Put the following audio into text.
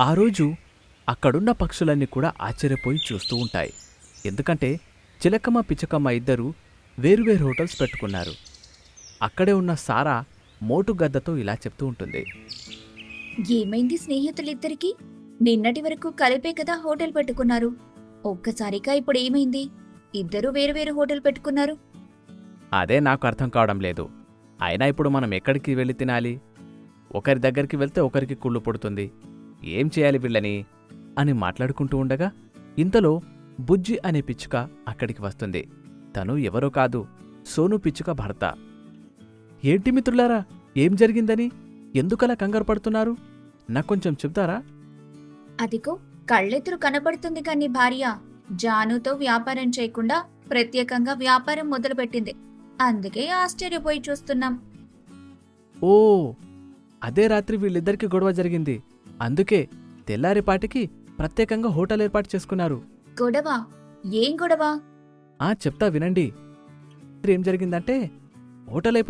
ఆ రోజు అక్కడున్న పక్షులన్నీ కూడా ఆశ్చర్యపోయి చూస్తూ ఉంటాయి. ఎందుకంటే చిలకమ్మ పిచ్చుకమ్మ ఇద్దరూ వేరువేరు హోటల్స్ పెట్టుకున్నారు. అక్కడే ఉన్న సారా మోటుగద్దతో ఇలా చెప్తూ ఉంటుంది. ఏమైంది స్నేహితులిద్దరికి? నిన్నటి వరకు కలిపే కదా హోటల్ పెట్టుకున్నారు. ఒక్కసారిగా ఇప్పుడు ఏమైంది? ఇద్దరూ వేరువేరు హోటల్ పెట్టుకున్నారు. అదే నాకు అర్థం కావడం లేదు. అయినా ఇప్పుడు మనం ఎక్కడికి వెళ్ళి తినాలి? ఒకరి దగ్గరికి వెళ్తే ఒకరికి కుళ్ళు పుడుతుంది. ఏం చేయాలి వీళ్ళని అని మాట్లాడుకుంటూ ఉండగా ఇంతలో బుజ్జి అనే పిచ్చుక అక్కడికి వస్తుంది. తను ఎవరో కాదు, సోను పిచ్చుక భర్త. ఏంటి మిత్రులారా, ఏం జరిగిందని ఎందుకలా కంగారు పడుతున్నారు? నాకొంచెం చెప్తారా? అదిగో కళ్ళెదురు కనబడుతుంది కాని భార్య జానుతో వ్యాపారం చేయకుండా ప్రత్యేకంగా వ్యాపారం మొదలుపెట్టింది. అందుకే ఆశ్చర్యపోయి చూస్తున్నాం. ఓ, అదే రాత్రి వీళ్ళిద్దరికి గొడవ జరిగింది. అందుకే తెల్లారిపాటికి ప్రత్యేకంగా హోటల్ ఏర్పాటు చేసుకున్నారు. గొడవ? ఏం గొడవ? చెప్తా వినండి. ఏం జరిగిందంటే హోటల్ అయిపోయిన